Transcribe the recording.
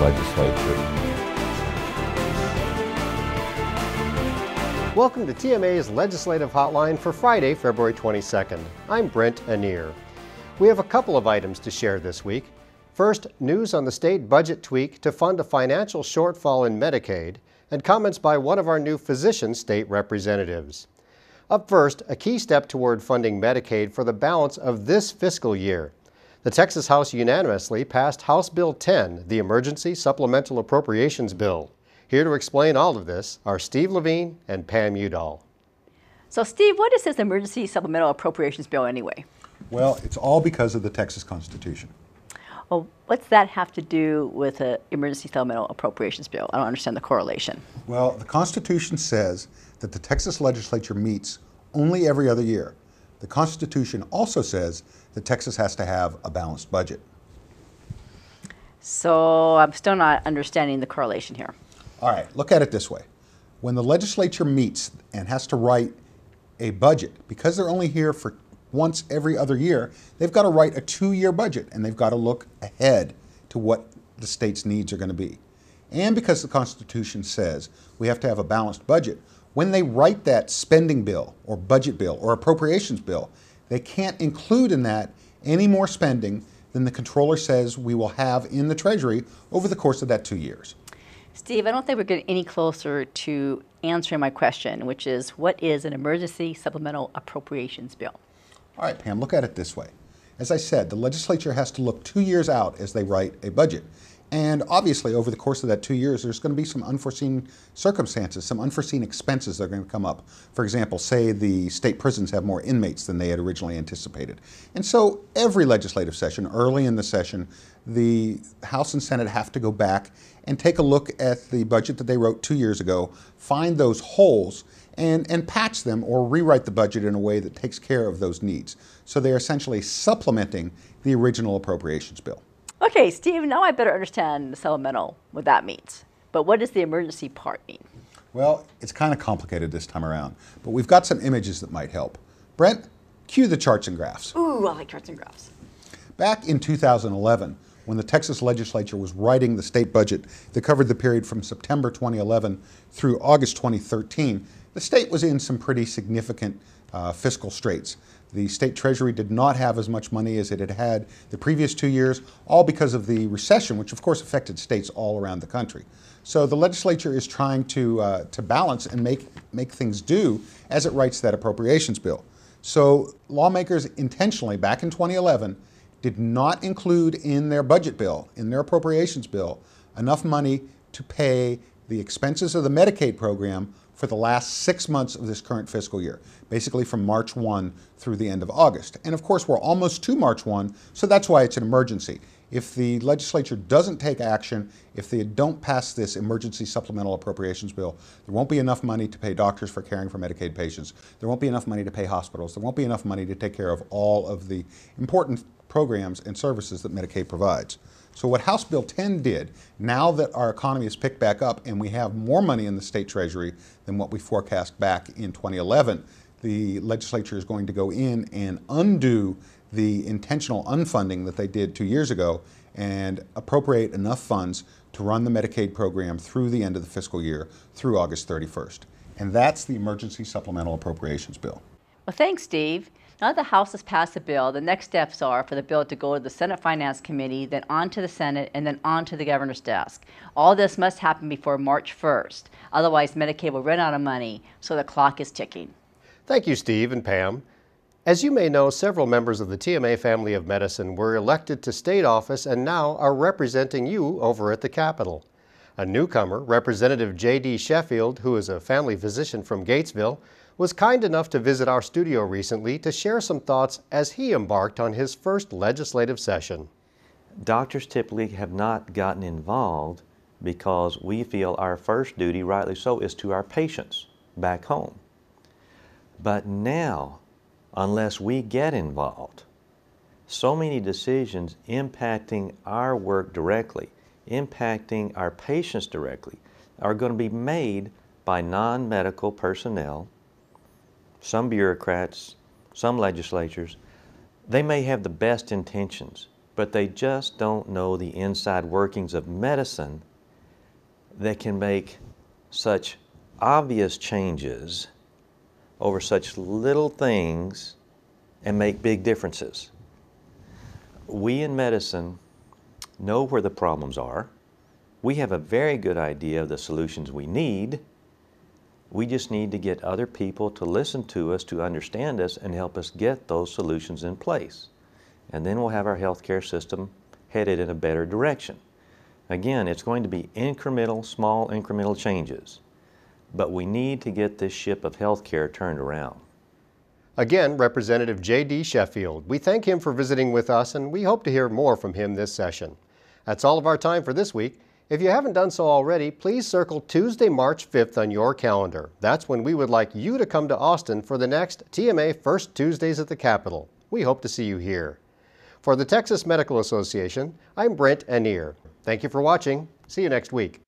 legislature. Welcome to TMA's Legislative Hotline for Friday, February 22nd. I'm Brent Annear. We have a couple of items to share this week. First, news on the state budget tweak to fund a financial shortfall in Medicaid, and comments by one of our new physician state representatives. Up first, a key step toward funding Medicaid for the balance of this fiscal year. The Texas House unanimously passed House Bill 10, the Emergency Supplemental Appropriations Bill. Here to explain all of this are Steve Levine and Pam Udall. So Steve, what is this Emergency Supplemental Appropriations Bill anyway? Well, it's all because of the Texas Constitution. Well, what's that have to do with an Emergency Supplemental Appropriations Bill? I don't understand the correlation. Well, the Constitution says that the Texas legislature meets only every other year. The Constitution also says that Texas has to have a balanced budget. So I'm still not understanding the correlation here. All right, look at it this way. When the legislature meets and has to write a budget, because they're only here for once every other year, they've got to write a 2-year budget, and they've got to look ahead to what the state's needs are going to be. And because the Constitution says we have to have a balanced budget, when they write that spending bill or budget bill or appropriations bill, they can't include in that any more spending than the controller says we will have in the Treasury over the course of that 2 years. Steve, I don't think we're getting any closer to answering my question, which is, what is an Emergency Supplemental Appropriations Bill? All right, Pam, look at it this way. As I said, the legislature has to look 2 years out as they write a budget. And obviously, over the course of that 2 years, there's going to be some unforeseen circumstances, some unforeseen expenses that are going to come up. For example, say the state prisons have more inmates than they had originally anticipated. And so every legislative session, early in the session, the House and Senate have to go back and take a look at the budget that they wrote 2 years ago, find those holes, and patch them or rewrite the budget in a way that takes care of those needs. So they're essentially supplementing the original appropriations bill. Okay, Steve, now I better understand the supplemental, what that means. But what does the emergency part mean? Well, it's kind of complicated this time around, but we've got some images that might help. Brent, cue the charts and graphs. Ooh, I like charts and graphs. Back in 2011, when the Texas legislature was writing the state budget that covered the period from September 2011 through August 2013, the state was in some pretty significant fiscal straits. The state treasury did not have as much money as it had had the previous 2 years, all because of the recession, which of course affected states all around the country. So the legislature is trying to balance and make things do as it writes that appropriations bill. So lawmakers intentionally, back in 2011, did not include in their budget bill, in their appropriations bill, enough money to pay the expenses of the Medicaid program for the last 6 months of this current fiscal year, basically from March 1 through the end of August. And of course, we're almost to March 1, so that's why it's an emergency. If the legislature doesn't take action, if they don't pass this emergency supplemental appropriations bill, there won't be enough money to pay doctors for caring for Medicaid patients. There won't be enough money to pay hospitals. There won't be enough money to take care of all of the important programs and services that Medicaid provides. So what House Bill 10 did, now that our economy has picked back up and we have more money in the state treasury than what we forecast back in 2011, the legislature is going to go in and undo the intentional unfunding that they did 2 years ago and appropriate enough funds to run the Medicaid program through the end of the fiscal year, through August 31st. And that's the Emergency Supplemental Appropriations Bill. Well, thanks, Steve. Now that the House has passed the bill, the next steps are for the bill to go to the Senate Finance Committee, then on to the Senate, and then on to the governor's desk. All this must happen before March 1st. Otherwise, Medicaid will run out of money, so the clock is ticking. Thank you, Steve and Pam. As you may know, several members of the TMA family of medicine were elected to state office and now are representing you over at the Capitol. A newcomer, Representative JD Sheffield, who is a family physician from Gatesville, was kind enough to visit our studio recently to share some thoughts as he embarked on his first legislative session. Doctors typically have not gotten involved because we feel our first duty, rightly so, is to our patients back home. But now, unless we get involved, so many decisions impacting our work directly, impacting our patients directly, are going to be made by non-medical personnel, some bureaucrats, some legislatures. They may have the best intentions, but they just don't know the inside workings of medicine that can make such obvious changes over such little things and make big differences. We in medicine know where the problems are. We have a very good idea of the solutions we need. We just need to get other people to listen to us, to understand us, and help us get those solutions in place. And then we'll have our healthcare system headed in a better direction. Again, it's going to be incremental, small incremental changes. But we need to get this ship of healthcare turned around. Again, Representative JD Sheffield. We thank him for visiting with us, and we hope to hear more from him this session. That's all of our time for this week. If you haven't done so already, please circle Tuesday, March 5th on your calendar. That's when we would like you to come to Austin for the next TMA First Tuesdays at the Capitol. We hope to see you here. For the Texas Medical Association, I'm Brent Annear. Thank you for watching. See you next week.